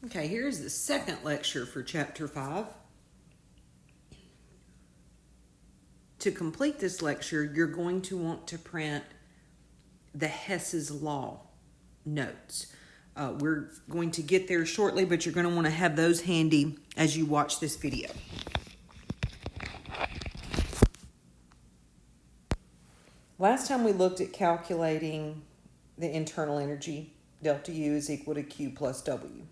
Okay, here's the second lecture for Chapter 5. To complete this lecture, you're going to want to print the Hess's Law notes. We're going to get there shortly, but you're going to want to have those handy as you watch this video. Last time we looked at calculating the internal energy, delta U is equal to Q plus W.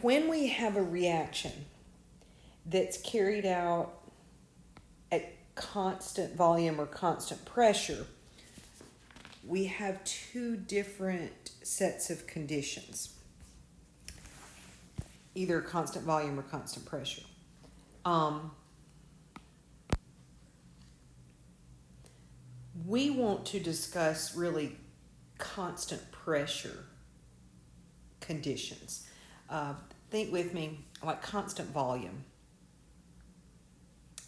When we have a reaction that's carried out at constant volume or constant pressure, we have two different sets of conditions, either constant volume or constant pressure. We want to discuss really constant pressure conditions. Think with me, like constant volume.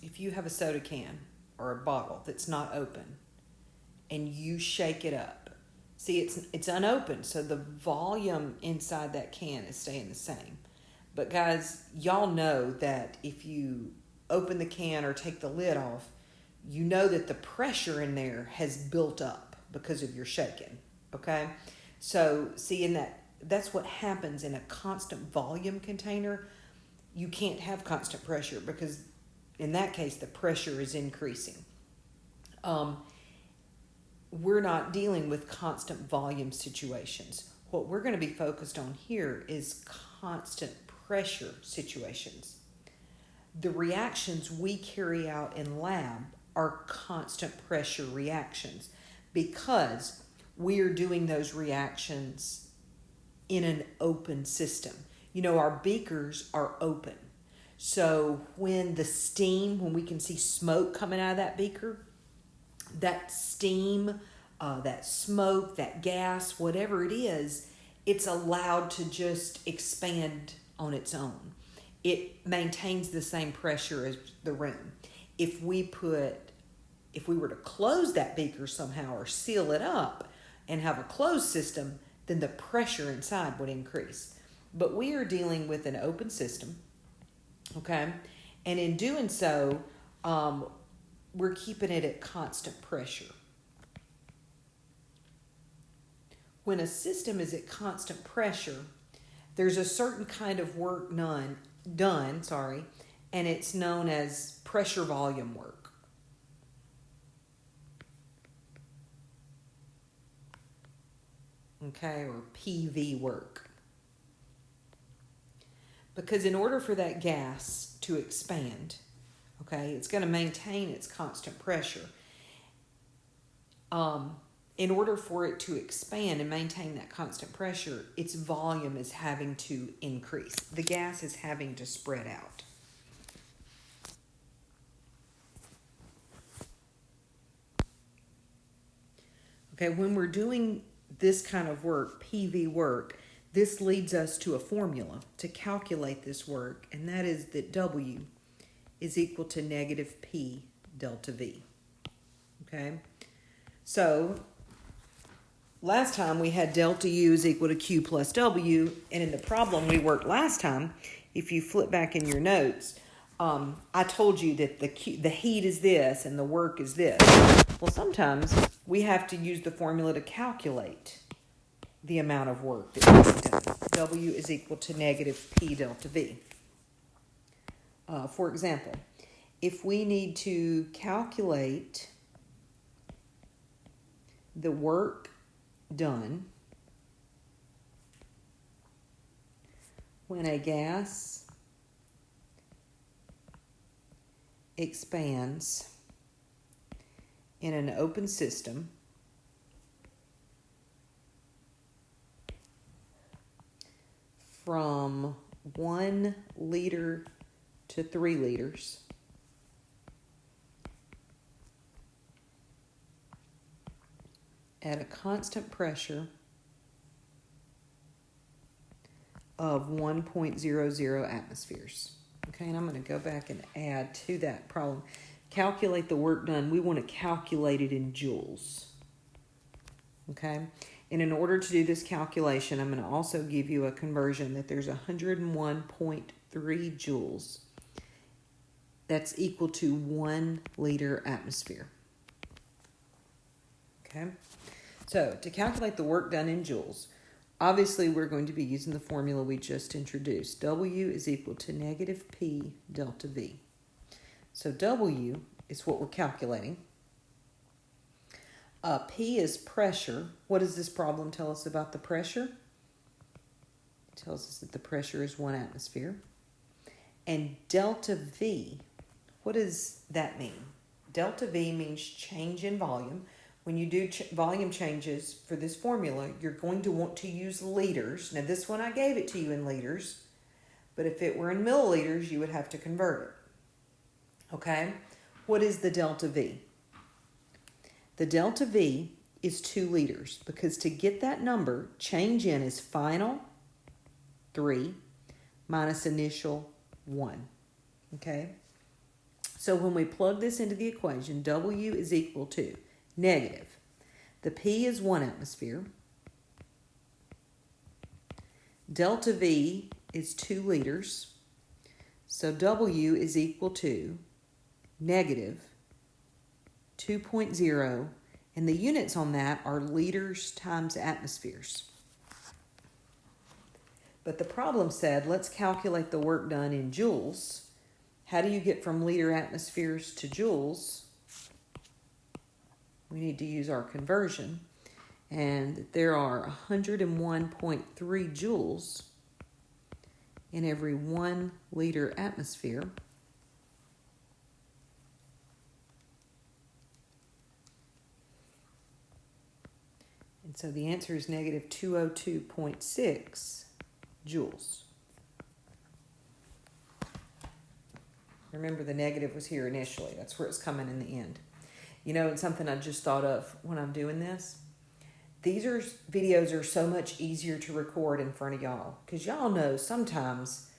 If you have a soda can or a bottle that's not open and you shake it up, see it's unopened, so the volume inside that can is staying the same. But guys, y'all know that if you open the can or take the lid off, you know that the pressure in there has built up because of your shaking, okay? So see, that's what happens in a constant volume container. You can't have constant pressure because in that case, the pressure is increasing. We're not dealing with constant volume situations. What we're going to be focused on here is constant pressure situations. The reactions we carry out in lab are constant pressure reactions because we are doing those reactions in an open system. You know, our beakers are open. So when we can see smoke coming out of that beaker, that steam, that smoke, that gas, whatever it is, it's allowed to just expand on its own. It maintains the same pressure as the room. If we were to close that beaker somehow or seal it up and have a closed system, then the pressure inside would increase. But we are dealing with an open system, okay? And in doing so, we're keeping it at constant pressure. When a system is at constant pressure, there's a certain kind of work done, and it's known as pressure volume work. Okay, or PV work. Because in order for that gas to expand, okay, it's going to maintain its constant pressure. In order for it to expand and maintain that constant pressure, its volume is having to increase. The gas is having to spread out. Okay, when we're doing this kind of work, PV work, this leads us to a formula to calculate this work, and that is that W is equal to negative P delta V. Okay? So, last time we had delta U is equal to Q plus W, and in the problem we worked last time, if you flip back in your notes, I told you that the heat is this and the work is this. Well, sometimes we have to use the formula to calculate the amount of work that needs to be done. W is equal to negative P delta V. For example, if we need to calculate the work done when a gas expands in an open system from 1 liter to 3 liters, at a constant pressure of 1.00 atmospheres. Okay, and I'm going to go back and add to that problem. Calculate the work done. We want to calculate it in joules. Okay, And in order to do this calculation, I'm going to also give you a conversion that there's 101.3 joules. That's equal to 1 liter atmosphere. Okay? So to calculate the work done in joules, obviously we're going to be using the formula we just introduced. W is equal to negative P delta V. So W is what we're calculating. P is pressure. What does this problem tell us about the pressure? It tells us that the pressure is 1 atmosphere. And delta V, what does that mean? Delta V means change in volume. When you do volume changes for this formula, you're going to want to use liters. Now this one I gave it to you in liters, but if it were in milliliters, you would have to convert it. Okay? What is the delta V? The delta V is 2 liters because to get that number, change in is final, 3, minus initial, 1. Okay? So when we plug this into the equation, W is equal to negative. The P is 1 atmosphere. Delta V is 2 liters. So W is equal to negative 2.0, and the units on that are liters times atmospheres. But the problem said, let's calculate the work done in joules. How do you get from liter atmospheres to joules? We need to use our conversion. And there are 101.3 joules in every 1 liter atmosphere. And so the answer is negative 202.6 joules. Remember, the negative was here initially. That's where it's coming in the end. You know, it's something I just thought of when I'm doing this. These videos are so much easier to record in front of y'all because y'all know sometimes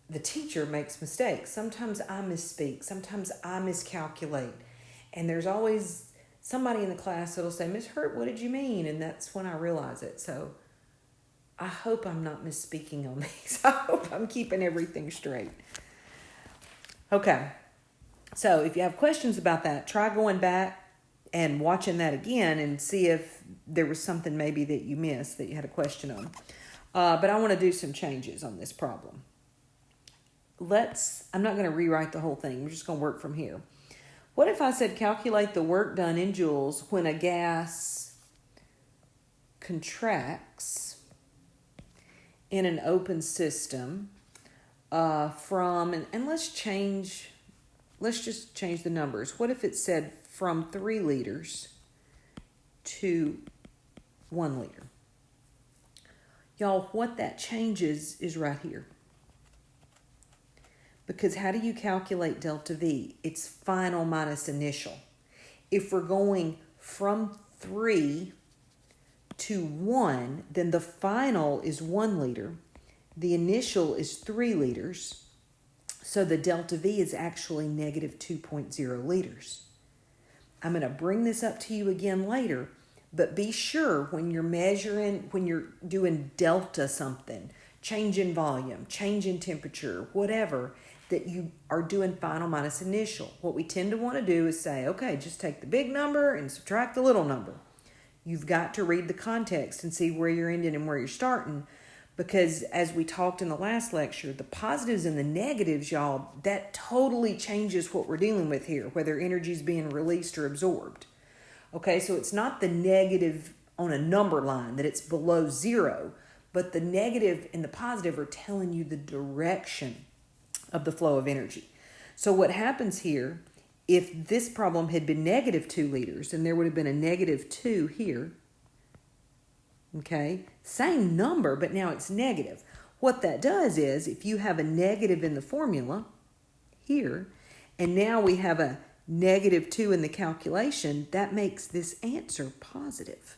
the teacher makes mistakes. Sometimes I misspeak. Sometimes I miscalculate. And there's always somebody in the class that'll say, Miss Hurt, what did you mean? And that's when I realize it. So I hope I'm not misspeaking on these. I hope I'm keeping everything straight. Okay. So if you have questions about that, try going back and watching that again and see if there was something maybe that you missed that you had a question on. But I want to do some changes on this problem. I'm not going to rewrite the whole thing. We're just going to work from here. What if I said calculate the work done in joules when a gas contracts in an open system and let's just change the numbers. What if it said from 3 liters to 1 liter? Y'all, what that changes is right here. Because how do you calculate delta V? It's final minus initial. If we're going from 3 to 1, then the final is 1 liter. The initial is 3 liters. So the delta V is actually negative 2.0 liters. I'm going to bring this up to you again later, but be sure when you're measuring, when you're doing delta something, change in volume, change in temperature, whatever, that you are doing final minus initial. What we tend to want to do is say, okay, just take the big number and subtract the little number. You've got to read the context and see where you're ending and where you're starting. Because as we talked in the last lecture, the positives and the negatives, y'all, that totally changes what we're dealing with here, whether energy is being released or absorbed. Okay, so it's not the negative on a number line, that it's below 0, but the negative and the positive are telling you the direction of the flow of energy. So what happens here, if this problem had been negative 2 liters, then there would have been a negative 2 here. Okay, same number, but now it's negative. What that does is, if you have a negative in the formula here, and now we have a negative 2 in the calculation, that makes this answer positive.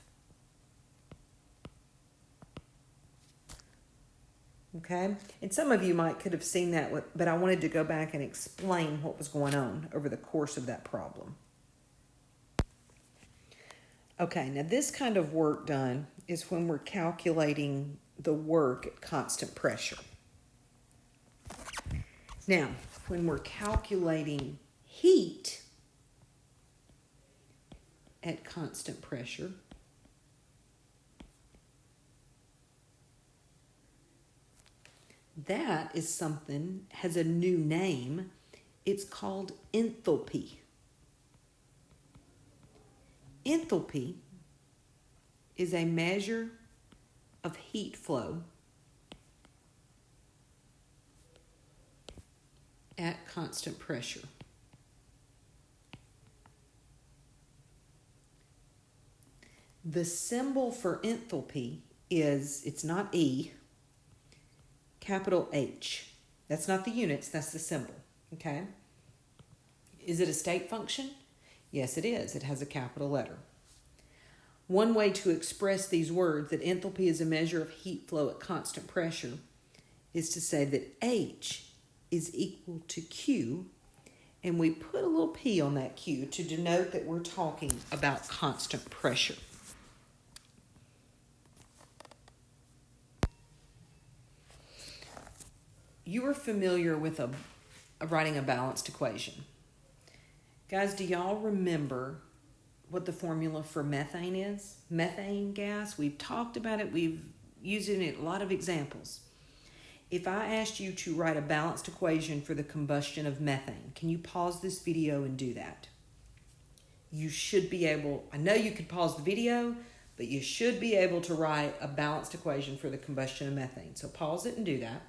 Okay, and some of you could have seen that, but I wanted to go back and explain what was going on over the course of that problem. Okay, now this kind of work done is when we're calculating the work at constant pressure. Now, when we're calculating heat at constant pressure, that is something, has a new name. It's called enthalpy. Enthalpy is a measure of heat flow at constant pressure. The symbol for enthalpy is, it's not E, capital H. That's not the units, that's the symbol, okay? Is it a state function? Yes, it is. It has a capital letter. One way to express these words, that enthalpy is a measure of heat flow at constant pressure, is to say that H is equal to Q, and we put a little P on that Q to denote that we're talking about constant pressure. You are familiar with writing a balanced equation. Guys, do y'all remember what the formula for methane is? Methane gas, we've talked about it, we've used it in a lot of examples. If I asked you to write a balanced equation for the combustion of methane, can you pause this video and do that? You should be able, I know you could pause the video, but you should be able to write a balanced equation for the combustion of methane. So pause it and do that.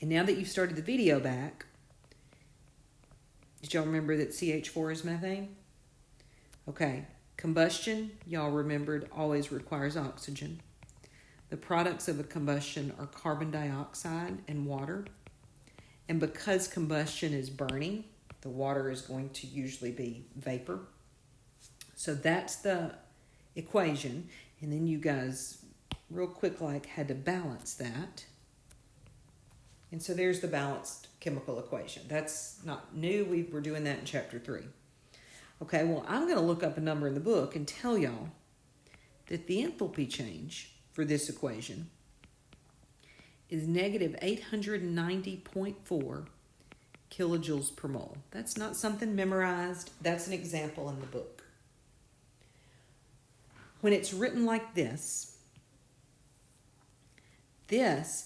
And now that you've started the video back, did y'all remember that CH4 is methane? Okay, combustion, y'all remembered, always requires oxygen. The products of a combustion are carbon dioxide and water. And because combustion is burning, the water is going to usually be vapor. So that's the equation. And then you guys, real quick, had to balance that. And so there's the balanced chemical equation. That's not new. We were doing that in chapter 3. Okay, well, I'm going to look up a number in the book and tell y'all that the enthalpy change for this equation is negative 890.4 kilojoules per mole. That's not something memorized. That's an example in the book. When it's written like this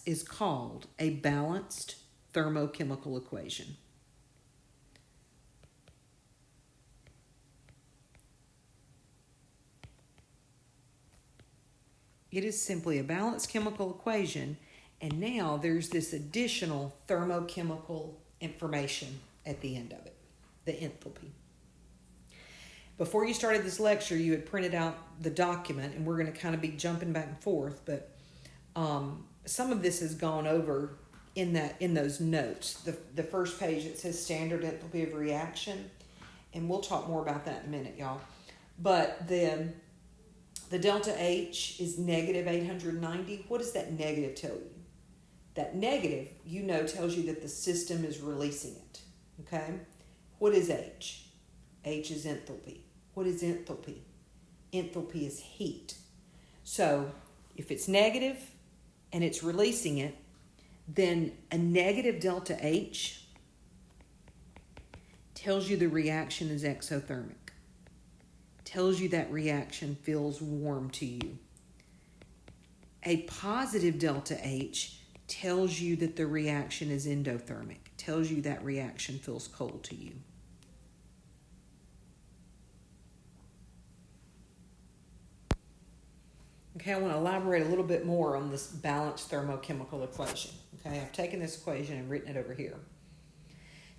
is called a balanced thermochemical equation. It is simply a balanced chemical equation, and now there's this additional thermochemical information at the end of it, the enthalpy. Before you started this lecture, you had printed out the document, and we're going to kind of be jumping back and forth, but some of this has gone over in those notes. The first page, it says standard enthalpy of reaction, and we'll talk more about that in a minute, y'all. But the delta H is negative 890. What does that negative tell you? That negative, tells you that the system is releasing it, okay? What is H? H is enthalpy. What is enthalpy? Enthalpy is heat. So if it's negative and it's releasing it, then a negative delta H tells you the reaction is exothermic. Tells you that reaction feels warm to you. A positive delta H tells you that the reaction is endothermic. Tells you that reaction feels cold to you. Okay, I want to elaborate a little bit more on this balanced thermochemical equation. Okay, I've taken this equation and written it over here.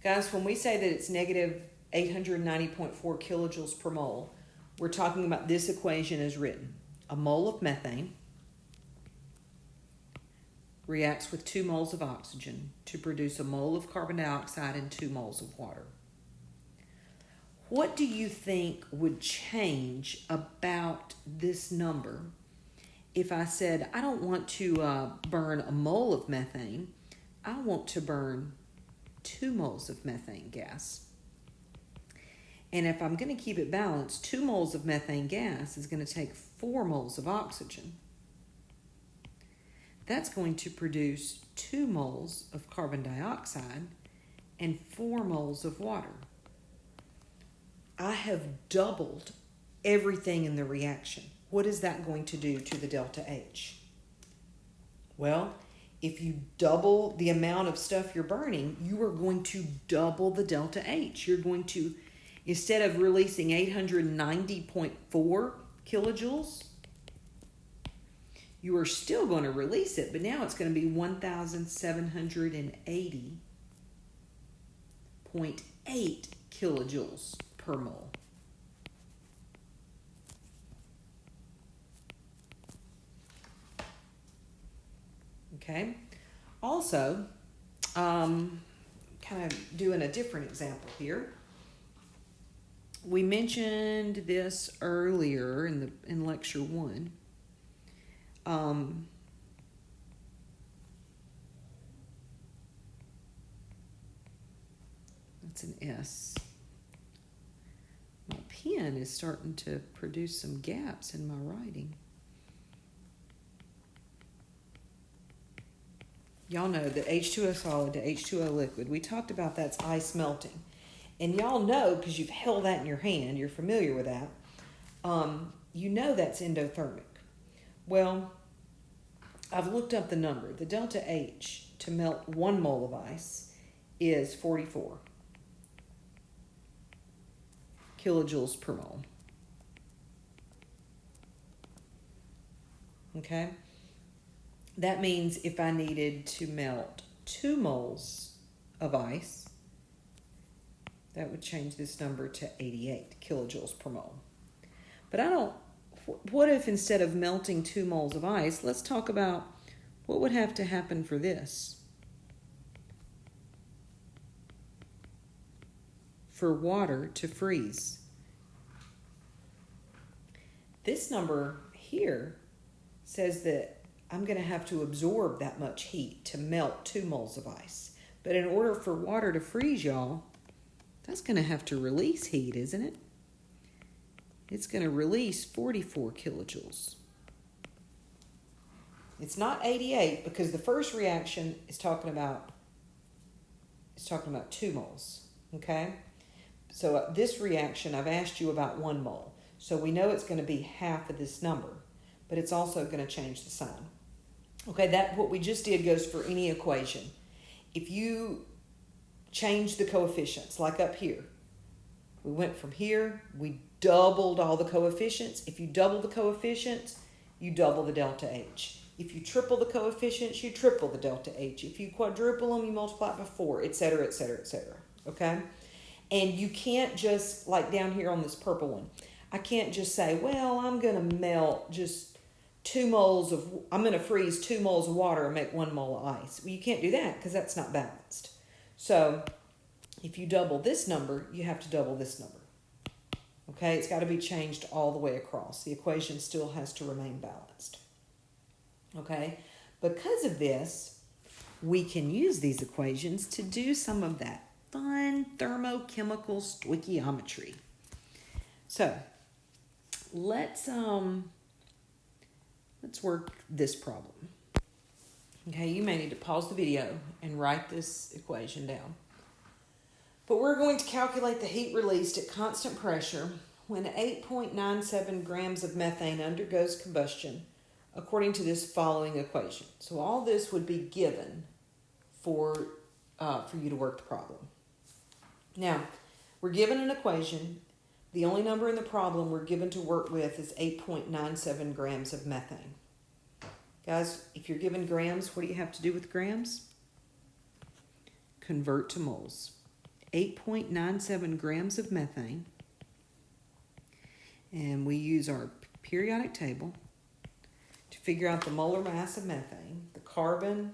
Guys, when we say that it's negative 890.4 kilojoules per mole, we're talking about this equation as written. A mole of methane reacts with 2 moles of oxygen to produce a mole of carbon dioxide and 2 moles of water. What do you think would change about this number if I said, I don't want to burn a mole of methane, I want to burn 2 moles of methane gas? And if I'm going to keep it balanced, 2 moles of methane gas is going to take 4 moles of oxygen. That's going to produce 2 moles of carbon dioxide and 4 moles of water. I have doubled everything in the reaction. What is that going to do to the delta H? Well, if you double the amount of stuff you're burning, you are going to double the delta H. You're going to, instead of releasing 890.4 kilojoules, you are still going to release it, but now it's going to be 1,780.8 kilojoules per mole. Okay. Also, kind of doing a different example here. We mentioned this earlier in lecture 1. That's an S. My pen is starting to produce some gaps in my writing. Y'all know that H2O solid to H2O liquid, we talked about that's ice melting. And y'all know, because you've held that in your hand, you're familiar with that, you know that's endothermic. Well, I've looked up the number. The delta H to melt 1 mole of ice is 44 kilojoules per mole. Okay? That means if I needed to melt 2 moles of ice, that would change this number to 88 kilojoules per mole. But what if instead of melting 2 moles of ice, let's talk about what would have to happen for this? For water to freeze. This number here says that I'm going to have to absorb that much heat to melt 2 moles of ice. But in order for water to freeze, y'all, that's going to have to release heat, isn't it? It's going to release 44 kilojoules. It's not 88 because the first reaction is talking about 2 moles, okay? So this reaction, I've asked you about 1 mole. So we know it's going to be half of this number, but it's also going to change the sign. Okay, that what we just did goes for any equation. If you change the coefficients, like up here, we went from here, we doubled all the coefficients. If you double the coefficients, you double the delta H. If you triple the coefficients, you triple the delta H. If you quadruple them, you multiply it by 4, etc., etc., etc. Okay? And you can't just, like down here on this purple one, I can't just say, well, I'm going to melt just 2 moles of, I'm going to freeze 2 moles of water and make 1 mole of ice. Well, you can't do that because that's not balanced. So if you double this number, you have to double this number. Okay, it's got to be changed all the way across. The equation still has to remain balanced. Okay, because of this, we can use these equations to do some of that fun thermochemical stoichiometry. So let's work this problem. Okay, you may need to pause the video and write this equation down. But we're going to calculate the heat released at constant pressure when 8.97 grams of methane undergoes combustion according to this following equation. So all this would be given for you to work the problem. Now, we're given an equation. The only number in the problem we're given to work with is 8.97 grams of methane. Guys, if you're given grams, what do you have to do with grams? Convert to moles. 8.97 grams of methane. And we use our periodic table to figure out the molar mass of methane. The carbon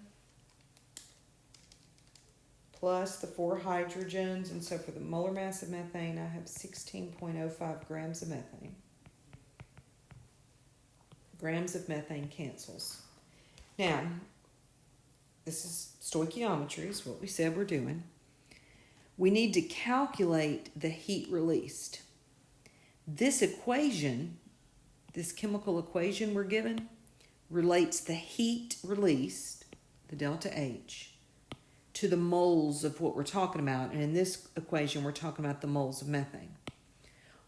plus the 4 hydrogens. And so for the molar mass of methane, I have 16.05 grams of methane. Grams of methane cancels. Now, this is stoichiometry, is what we said we're doing. we need to calculate the heat released. This equation, this chemical equation we're given, relates the heat released, the delta H, to the moles of what we're talking about. And in this equation, we're talking about the moles of methane.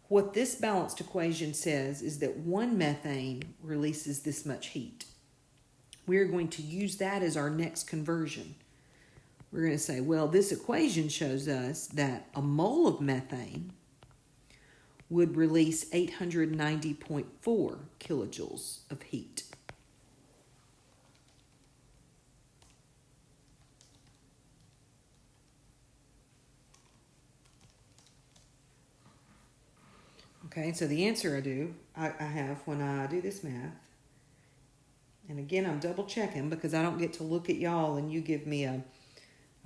What this balanced equation says is that 1 methane releases this much heat. We're going to use that as our next conversion. We're going to say, well, this equation shows us that a mole of methane would release 890.4 kilojoules of heat. Okay, so the answer I have when I do this math, and again, I'm double checking because I don't get to look at y'all and you give me a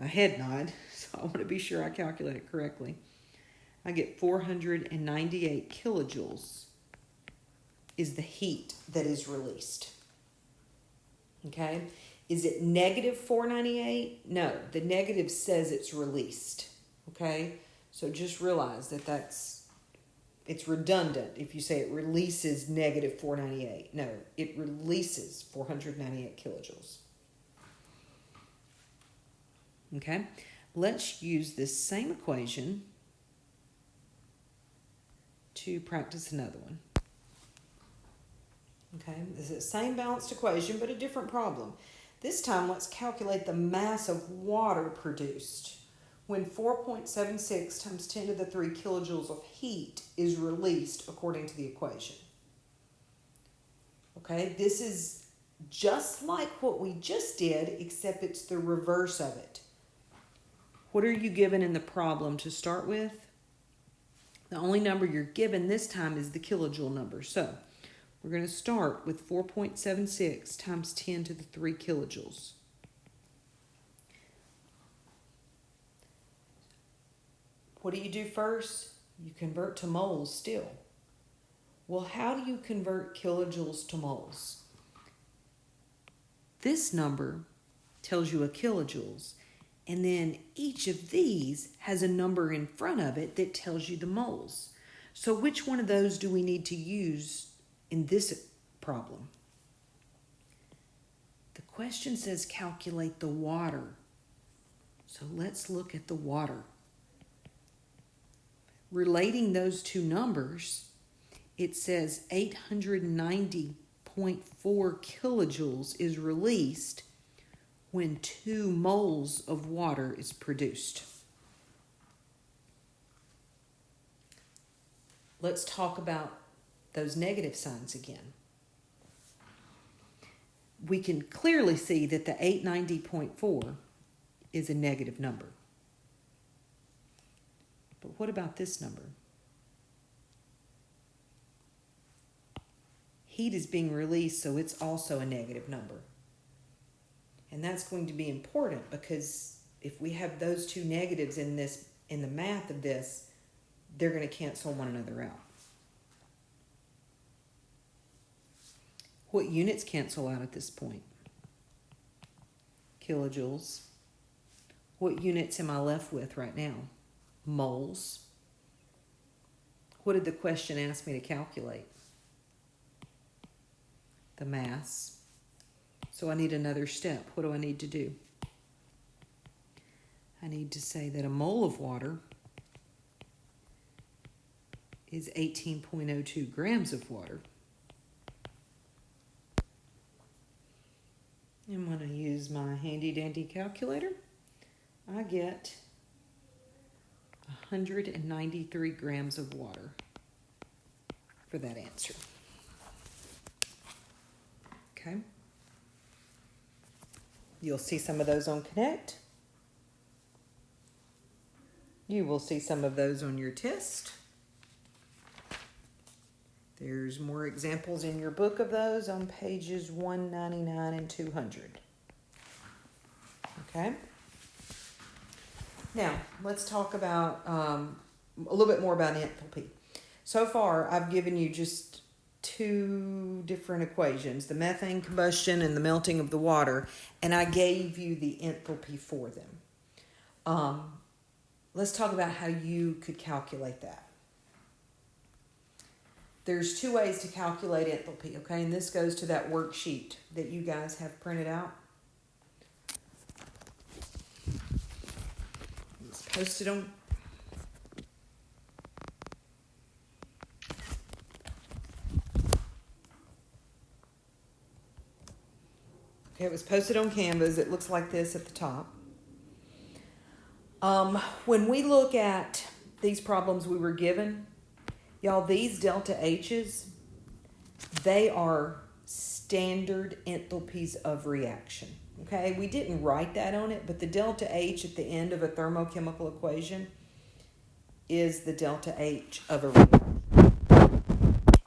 head nod, so I want to be sure I calculate it correctly. I get 498 kilojoules is the heat that is released. Okay, is it negative 498? No, the negative says it's released. Okay, so just realize that it's redundant if you say it releases negative 498. No, it releases 498 kilojoules. Okay, let's use this same equation to practice another one. Okay, this is the same balanced equation, but a different problem. This time, let's calculate the mass of water produced when 4.76 times 10 to the 3 kilojoules of heat is released according to the equation. Okay, this is just like what we just did, except it's the reverse of it. What are you given in the problem to start with? The only number you're given this time is the kilojoule number. So we're going to start with 4.76 times 10 to the 3 kilojoules. What do you do first? You convert to moles still. Well, how do you convert kilojoules to moles? This number tells you a kilojoules, and then each of these has a number in front of it that tells you the moles. So which one of those do we need to use in this problem? The question says calculate the water. So let's look at the water. Relating those two numbers, it says 890.4 kilojoules is released when 2 moles of water is produced. Let's talk about those negative signs again. We can clearly see that the 890.4 is a negative number. But what about this number? Heat is being released, so it's also a negative number. And that's going to be important because if we have those two negatives in the math of this, they're going to cancel one another out. What units cancel out at this point? Kilojoules. What units am I left with right now? Moles. What did the question ask me to calculate? The mass. So I need another step. What do I need to do? I need to say that a mole of water is 18.02 grams of water. And when I use my handy dandy calculator, I get 193 grams of water for that answer. Okay. You'll see some of those on Connect. You will see some of those on your test. There's more examples in your book of those on pages 199 and 200. Okay? Now, let's talk about a little bit more about enthalpy. So far, I've given you just 2 different equations, the methane combustion and the melting of the water, and I gave you the enthalpy for them. let's talk about how you could calculate that. There's two ways to calculate enthalpy, okay? And this goes to that worksheet that you guys have printed out. It's posted on... Okay, it was posted on Canvas. It looks like this at the top. When we look at these problems we were given, y'all, these delta H's, they are standard enthalpies of reaction. Okay, we didn't write that on it, but the delta H at the end of a thermochemical equation is the delta H of a reaction.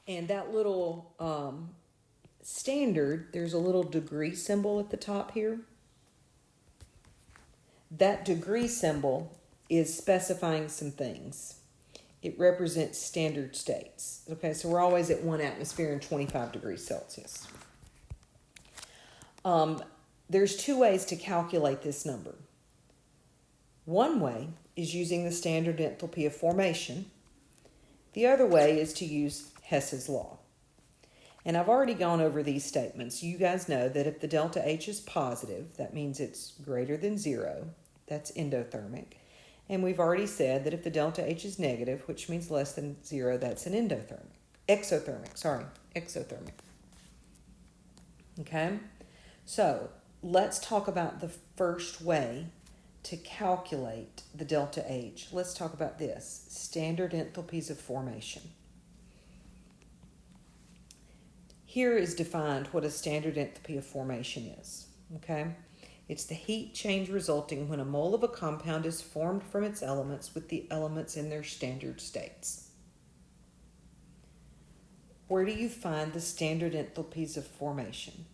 And that little standard, there's a little degree symbol at the top here. That degree symbol is specifying some things. It represents standard states. Okay, so we're always at 1 atmosphere and 25 degrees Celsius. There's two ways to calculate this number. One way is using the standard enthalpy of formation. The other way is to use Hess's law. And I've already gone over these statements. You guys know that if the delta H is positive, that means it's greater than 0. That's endothermic. And we've already said that if the delta H is negative, which means less than 0, that's an exothermic. Okay? So, let's talk about the first way to calculate the delta H. Let's talk about this. Standard enthalpies of formation. Here is defined what a standard enthalpy of formation is. Okay? It's the heat change resulting when a mole of a compound is formed from its elements with the elements in their standard states. Where do you find the standard enthalpies of formation?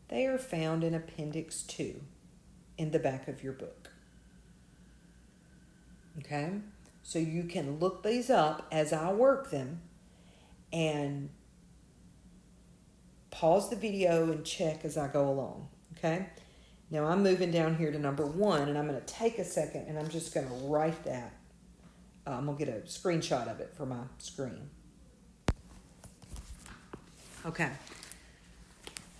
They are found in Appendix 2 in the back of your book. Okay? So you can look these up as I work them and pause the video and check as I go along. Okay? Now I'm moving down here to number 1, and I'm going to take a second and I'm just going to write that. I'm going to get a screenshot of it for my screen. Okay.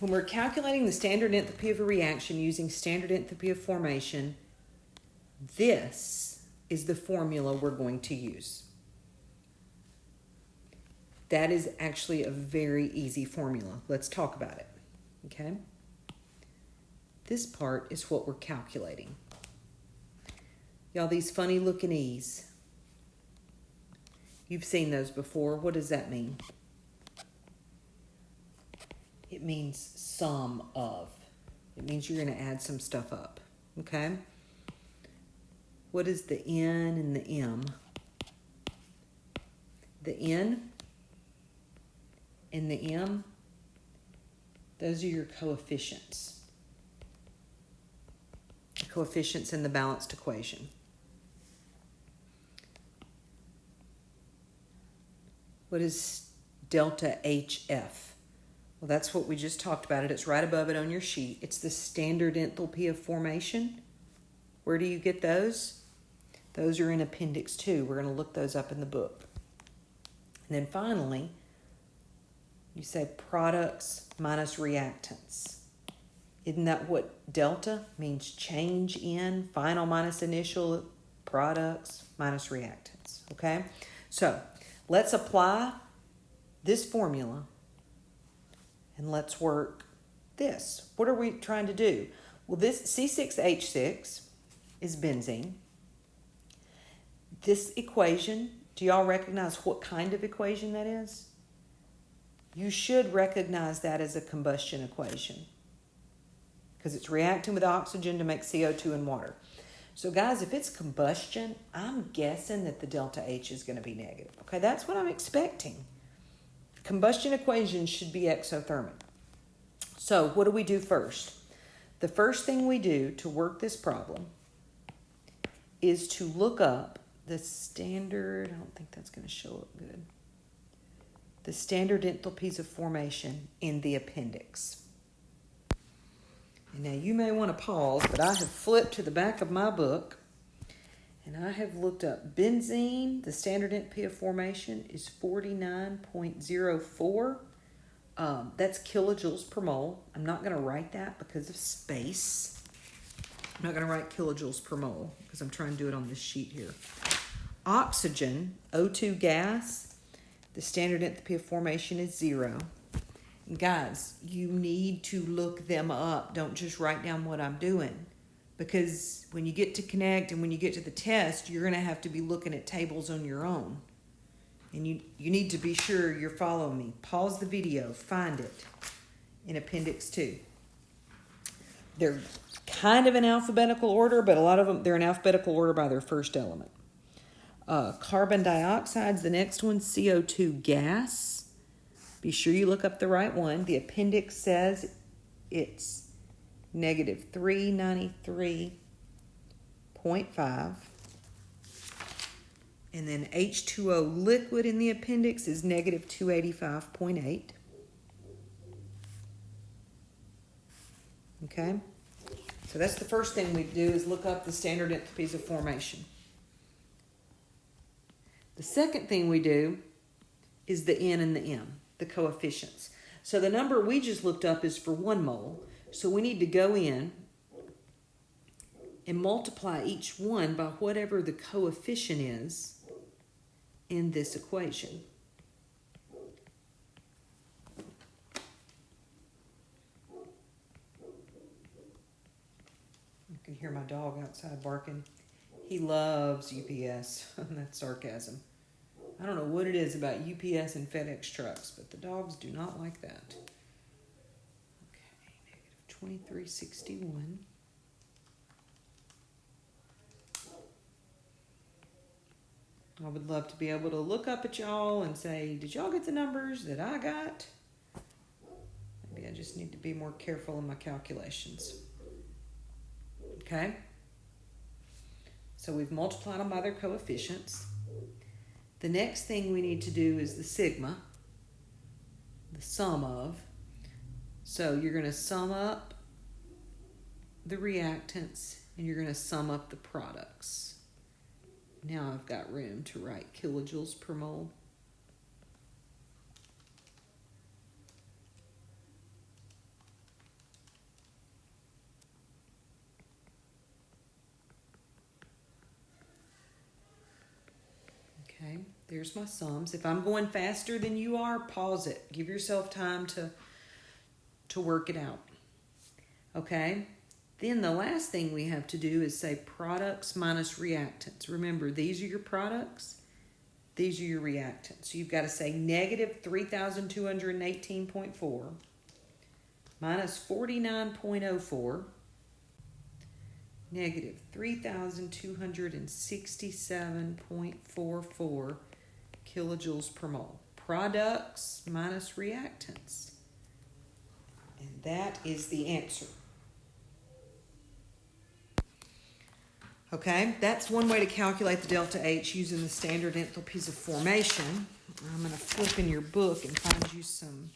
When we're calculating the standard enthalpy of a reaction using standard enthalpy of formation, this is the formula we're going to use. That is actually a very easy formula. Let's talk about it. Okay? This part is what we're calculating. Y'all, these funny looking E's. You've seen those before. What does that mean? It means sum of. It means you're going to add some stuff up. Okay? What is the N and the M? The N and the M, those are your coefficients. Coefficients in the balanced equation. What is delta HF? Well, that's what we just talked about. It's right above it on your sheet. It's the standard enthalpy of formation. Where do you get those? Those are in Appendix 2. We're going to look those up in the book. And then finally, you say products minus reactants. Isn't that what delta means? Change in, final minus initial, products minus reactants. Okay? So, let's apply this formula and let's work this. What are we trying to do? Well, this C6H6 is benzene. This equation, do y'all recognize what kind of equation that is? You should recognize that as a combustion equation, because it's reacting with oxygen to make CO2 and water. So guys, if it's combustion, I'm guessing that the delta H is going to be negative. Okay, that's what I'm expecting. Combustion equations should be exothermic. So what do we do first? The first thing we do to work this problem is to look up the standard, I don't think that's going to show up good, the standard enthalpies of formation in the appendix. And now you may want to pause, but I have flipped to the back of my book And I have looked up benzene. The standard enthalpy of formation is 49.04. That's kilojoules per mole. I'm not going to write that because of space. I'm not going to write kilojoules per mole because I'm trying to do it on this sheet here. Oxygen, O2 gas, the standard enthalpy of formation is 0. And guys, you need to look them up. Don't just write down what I'm doing. Because when you get to Connect and when you get to the test, you're going to have to be looking at tables on your own. And you need to be sure you're following me. Pause the video. Find it in Appendix 2. They're kind of in alphabetical order, but a lot of them, they're in alphabetical order by their first element. Carbon dioxide's the next one, CO2 gas. Be sure you look up the right one. The appendix says it's negative 393.5. And then H2O liquid in the appendix is negative 285.8. Okay? So that's the first thing we do is look up the standard enthalpies of formation. The second thing we do is the N and the M, the coefficients. So the number we just looked up is for 1 mole. So we need to go in and multiply each one by whatever the coefficient is in this equation. You can hear my dog outside barking. He loves UPS. That's sarcasm. I don't know what it is about UPS and FedEx trucks, but the dogs do not like that. Okay, negative 2361. I would love to be able to look up at y'all and say, did y'all get the numbers that I got? Maybe I just need to be more careful in my calculations. Okay? So we've multiplied them by their coefficients. The next thing we need to do is the sigma, the sum of. So you're going to sum up the reactants and you're going to sum up the products. Now I've got room to write kilojoules per mole. Okay, there's my sums. If I'm going faster than you are, pause it. Give yourself time to work it out. Okay? Then the last thing we have to do is say products minus reactants. Remember, these are your products. These are your reactants. So you've got to say negative 3,218.4 minus 49.04 negative 3,267.44 kilojoules per mole. Products minus reactants. And that is the answer. Okay, that's one way to calculate the delta H using the standard enthalpies of formation. I'm going to flip in your book and find you some.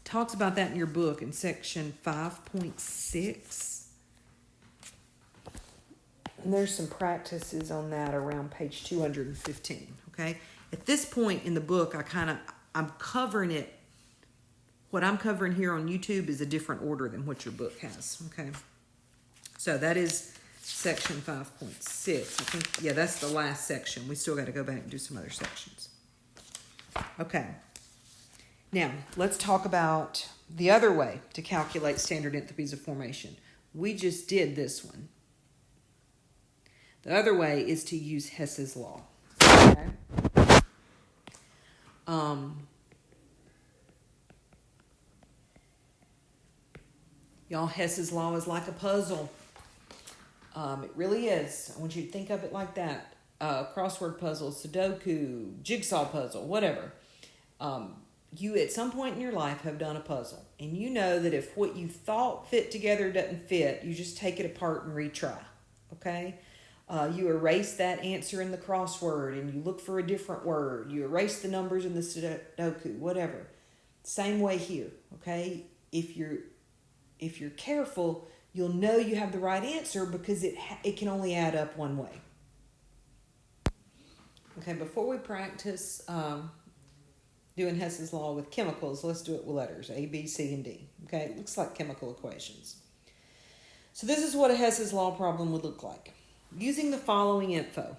Talks about that in your book in section 5.6. And there's some practices on that around page 215. Okay, at this point in the book, I'm covering it. What I'm covering here on YouTube is a different order than what your book has, okay? So that is section 5.6. I think, yeah, that's the last section. We still got to go back and do some other sections. Okay. Now, let's talk about the other way to calculate standard enthalpies of formation. We just did this one. The other way is to use Hess's law, okay? Y'all, Hess's law is like a puzzle. It really is. I want you to think of it like that. Crossword puzzle, Sudoku, jigsaw puzzle, whatever. You, at some point in your life, have done a puzzle. And you know that if what you thought fit together doesn't fit, you just take it apart and retry. Okay? You erase that answer in the crossword and you look for a different word. You erase the numbers in the Sudoku, whatever. Same way here. Okay? If you're careful, You'll know you have the right answer because it can only add up one way. Okay, before we practice doing Hess's law with chemicals, let's do it with letters, A, B, C, and D. Okay, it looks like chemical equations. So this is what a Hess's law problem would look like. Using the following info.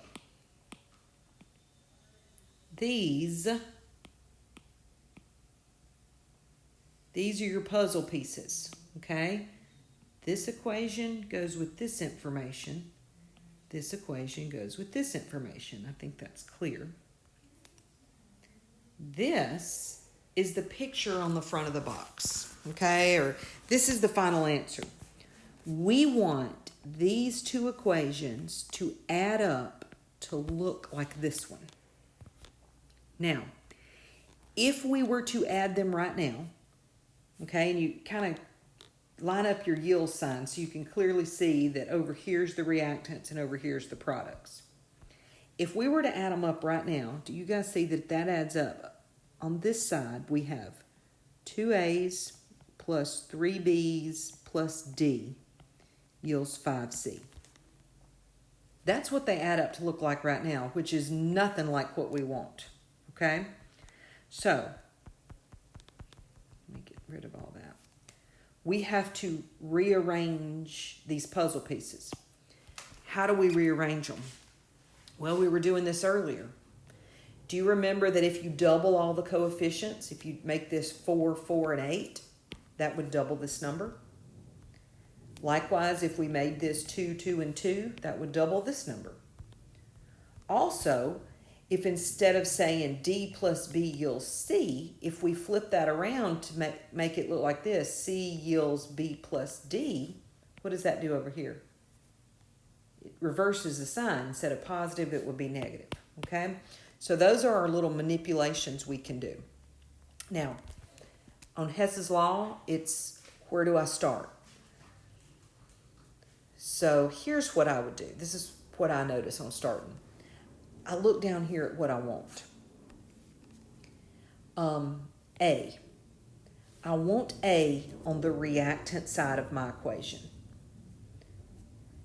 These are your puzzle pieces, okay? This equation goes with this information. This equation goes with this information. I think that's clear. This is the picture on the front of the box, okay? Or this is the final answer. We want these two equations to add up to look like this one. Now, if we were to add them right now, okay, and you kind of line up your yield sign so you can clearly see that over here's the reactants and over here's the products. If we were to add them up right now, do you guys see that adds up? On this side, we have 2A's plus 3B's plus D yields 5C. That's what they add up to look like right now, which is nothing like what we want, okay? So, let me get rid of all that. We have to rearrange these puzzle pieces. How do we rearrange them? Well, we were doing this earlier. Do you remember that if you double all the coefficients, if you make this 4, 4, and 8, that would double this number? Likewise, if we made this 2, 2, and 2, that would double this number. Also, if instead of saying D plus B yields C, if we flip that around to make it look like this, C yields B plus D, what does that do over here? It reverses the sign. Instead of positive, it would be negative, okay? So those are our little manipulations we can do. Now, on Hess's law, it's where do I start? So here's what I would do. This is what I notice on starting. I look down here at what I want. A. I want A on the reactant side of my equation.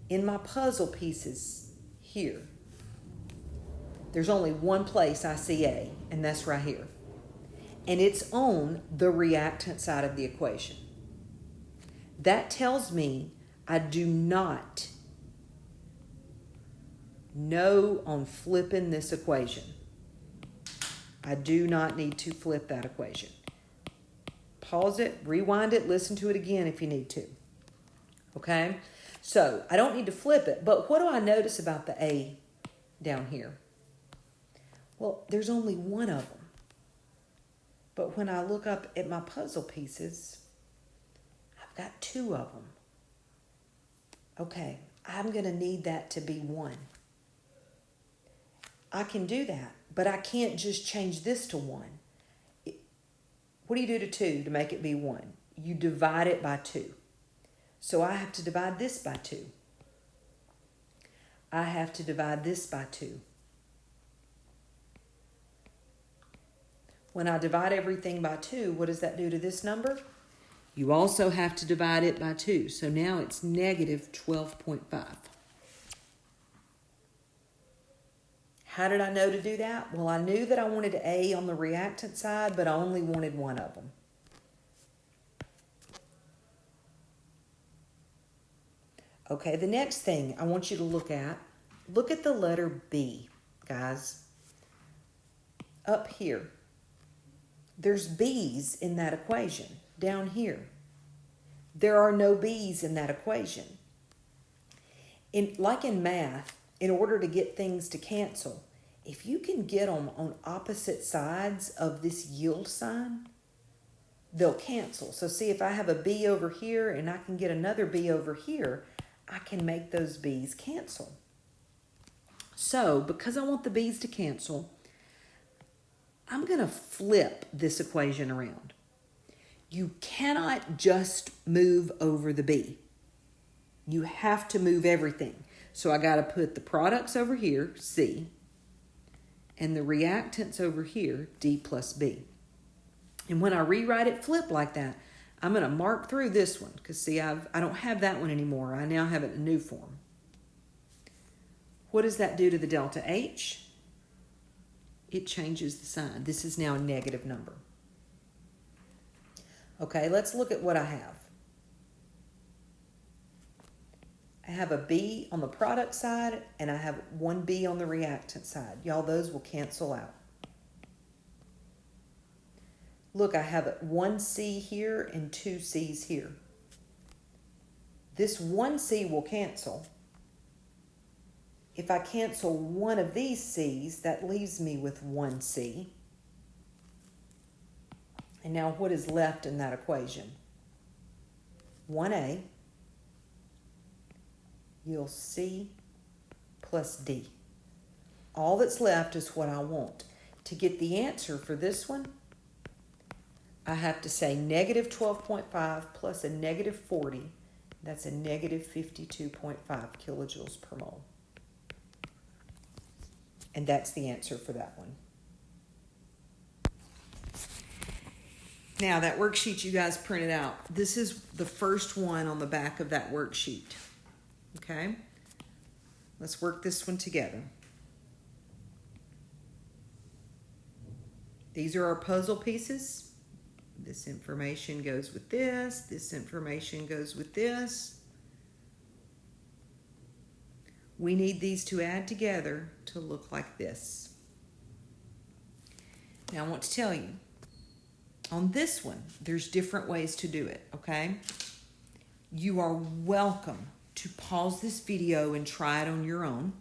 In my puzzle pieces here, there's only one place I see A, and that's right here. And it's on the reactant side of the equation. That tells me I do not know on flipping this equation. I do not need to flip that equation. Pause it, rewind it, listen to it again if you need to. Okay? So, I don't need to flip it, but what do I notice about the A down here? Well, there's only one of them. But when I look up at my puzzle pieces, I've got two of them. Okay, I'm going to need that to be 1. I can do that, but I can't just change this to 1. What do you do to 2 to make it be 1? You divide it by 2. So I have to divide this by 2. I have to divide this by 2. When I divide everything by 2, what does that do to this number? You also have to divide it by 2. So now it's negative 12.5. How did I know to do that? Well, I knew that I wanted A on the reactant side, but I only wanted one of them. Okay, the next thing I want you to look at the letter B, guys. Up here. There's B's in that equation. Down here. There are no B's in that equation. Like in math, in order to get things to cancel, if you can get them on opposite sides of this yield sign, they'll cancel. So see, if I have a B over here and I can get another B over here, I can make those B's cancel. So, because I want the B's to cancel, I'm going to flip this equation around. You cannot just move over the B. You have to move everything. So I got to put the products over here, C, and the reactants over here, D plus B. And when I rewrite it flip like that, I'm going to mark through this one because, see, I don't have that one anymore. I now have it in a new form. What does that do to the delta H? It changes the sign. This is now a negative number. Okay, let's look at what I have. I have a B on the product side, and I have one B on the reactant side. Y'all, those will cancel out. Look, I have one C here and two C's here. This one C will cancel. If I cancel one of these C's, that leaves me with one C. And now what is left in that equation? 1A yields C plus D. All that's left is what I want. To get the answer for this one, I have to say negative 12.5 plus a negative 40. That's a negative 52.5 kilojoules per mole. And that's the answer for that one. Now, that worksheet you guys printed out, this is the first one on the back of that worksheet. Okay? Let's work this one together. These are our puzzle pieces. This information goes with this. This information goes with this. We need these to add together to look like this. Now, I want to tell you, on this one, there's different ways to do it, okay? You are welcome to pause this video and try it on your own,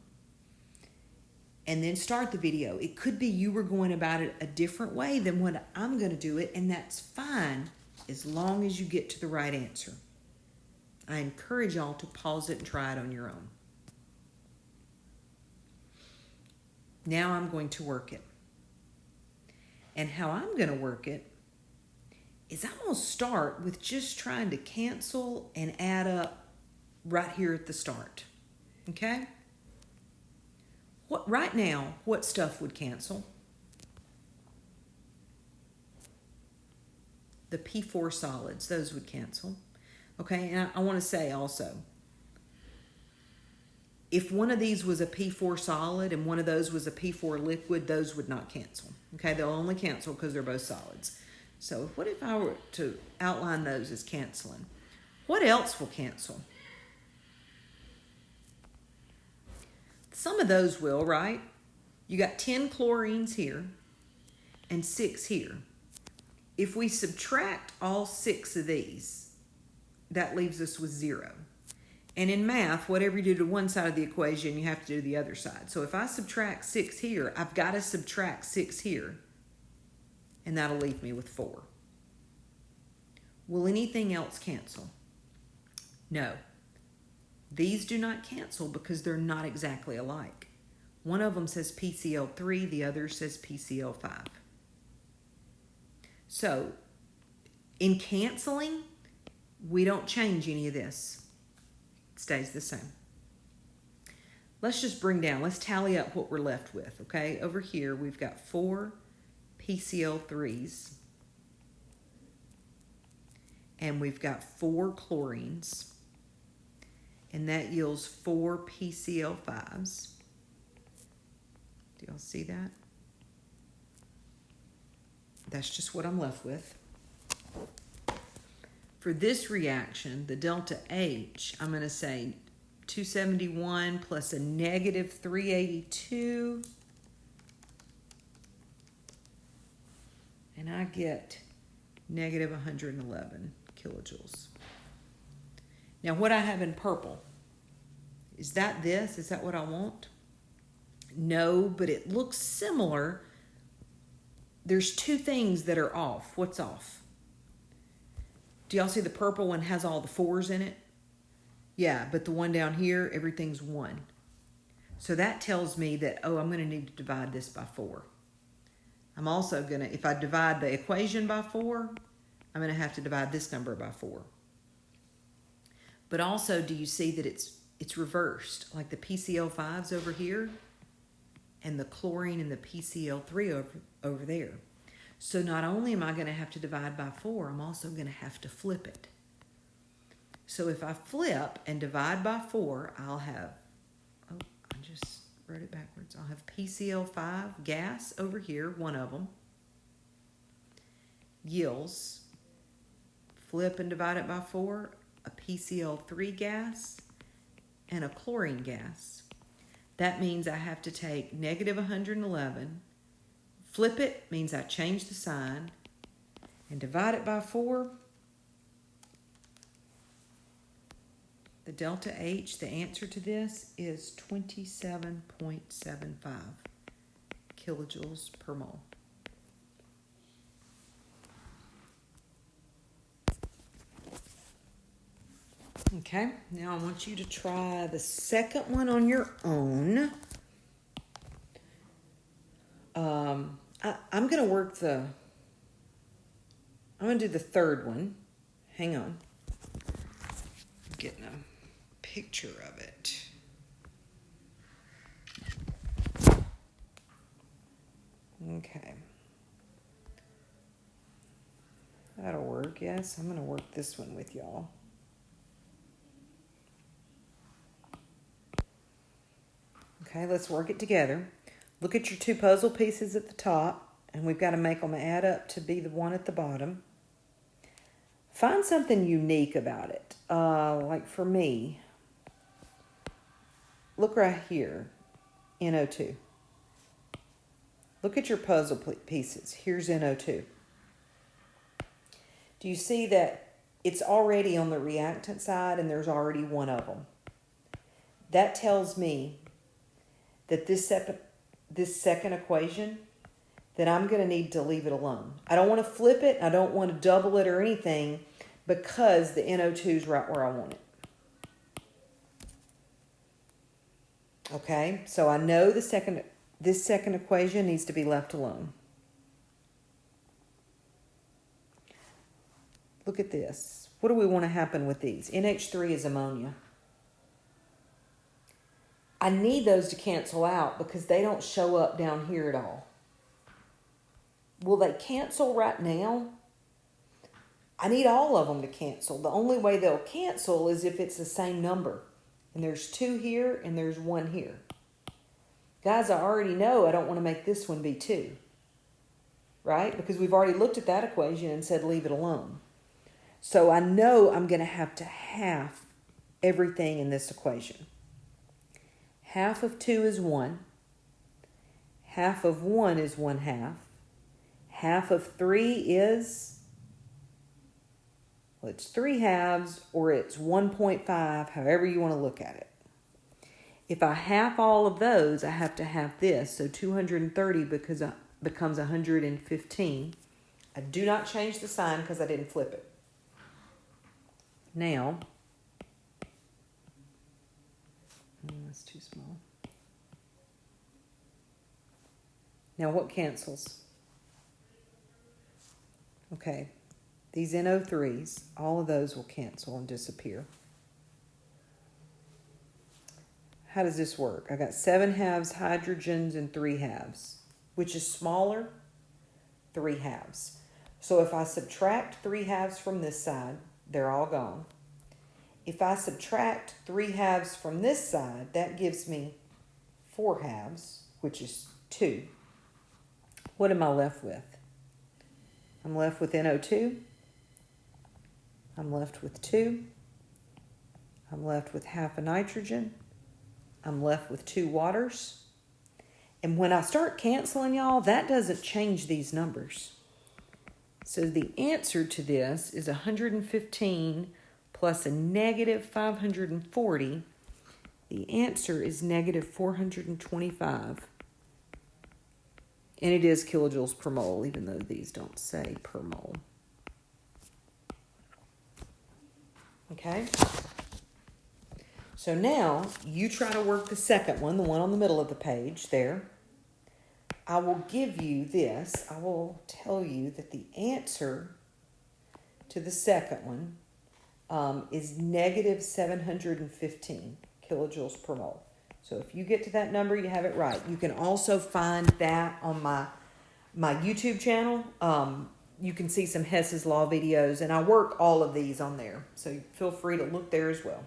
and then start the video. It could be you were going about it a different way than what I'm going to do it, and that's fine as long as you get to the right answer. I encourage y'all to pause it and try it on your own. Now I'm going to work it. And how I'm going to work it is I'm going to start with just trying to cancel and add up right here at the start. Okay? Right now, what stuff would cancel? The P4 solids, those would cancel. Okay, and I want to say also, if one of these was a P4 solid and one of those was a P4 liquid, those would not cancel. Okay, they'll only cancel because they're both solids. So what if I were to outline those as canceling? What else will cancel? Some of those will, right? You got 10 chlorines here and 6 here. If we subtract all 6 of these, that leaves us with 0. And in math, whatever you do to one side of the equation, you have to do the other side. So if I subtract 6 here, I've got to subtract 6 here, and that'll leave me with 4. Will anything else cancel? No. These do not cancel because they're not exactly alike. One of them says PCl3, the other says PCl5. So, in canceling, we don't change any of this. It stays the same. Let's just bring down, let's tally up what we're left with, okay? Over here, we've got 4 PCl3s, and we've got 4 chlorines, and that yields 4 PCl5s. Do y'all see that? That's just what I'm left with. For this reaction, the delta H, I'm going to say 271 plus a negative 382. And I get negative 111 kilojoules. Now, what I have in purple, is that this? Is that what I want? No, but it looks similar. There's 2 things that are off. What's off? Do y'all see the purple one has all the 4s in it? Yeah, but the one down here, everything's 1. So that tells me that, oh, I'm going to need to divide this by 4. I'm also going to, if I divide the equation by 4, I'm going to have to divide this number by 4. But also, do you see that it's reversed? Like the PCl5's over here and the chlorine and the PCl3 over there. So not only am I going to have to divide by 4, I'm also going to have to flip it. So if I flip and divide by 4, I'll have, I just wrote it backwards. I'll have PCl5 gas over here, one of them, yields, flip and divide it by 4, a PCl3 gas, and a chlorine gas. That means I have to take negative 111, flip it means I change the sign, and divide it by 4. The delta H, the answer to this, is 27.75 kilojoules per mole. Okay, now I want you to try the second one on your own. I'm going to work I'm going to do the third one. Hang on. I'm getting a picture of it. Okay. That'll work, yes. I'm going to work this one with y'all. Okay, let's work it together. Look at your 2 puzzle pieces at the top, and we've got to make them add up to be the one at the bottom. Find something unique about it. Like for me, look right here, NO2. Look at your puzzle pieces. Here's NO2. Do you see that it's already on the reactant side and there's already one of them? That tells me that this second equation, that I'm going to need to leave it alone. I don't want to flip it. I don't want to double it or anything because the NO2 is right where I want it. Okay, so I know this second equation needs to be left alone. Look at this. What do we want to happen with these? NH3 is ammonia. I need those to cancel out because they don't show up down here at all. Will they cancel right now? I need all of them to cancel. The only way they'll cancel is if it's the same number. And there's 2 here and there's 1 here. Guys, I already know I don't want to make this one be 2. Right? Because we've already looked at that equation and said leave it alone. So I know I'm going to have to half everything in this equation. Half of 2 is 1. Half of 1 is 1/2. Half of 3 is, well, it's 3/2 or it's 1.5, however you want to look at it. If I half all of those, I have to half this. So 230 becomes 115. I do not change the sign because I didn't flip it. Now, that's too small. Now what cancels? Okay, these NO3s, all of those will cancel and disappear. How does this work? I got 7/2 hydrogens and 3/2. Which is smaller? 3/2. So if I subtract 3/2 from this side, they're all gone. If I subtract 3/2 from this side, that gives me 4/2, which is 2. What am I left with? I'm left with NO2. I'm left with 2. I'm left with half a nitrogen. I'm left with 2 waters. And when I start canceling, y'all, that doesn't change these numbers. So the answer to this is 115 plus a negative 540. The answer is negative 425. And it is kilojoules per mole, even though these don't say per mole. Okay? So now, you try to work the second one, the one on the middle of the page there. I will give you this. I will tell you that the answer to the second one is negative 715 kilojoules per mole. So if you get to that number, you have it right. You can also find that on my my YouTube channel. You can see some Hess's Law videos, and I work all of these on there. So feel free to look there as well.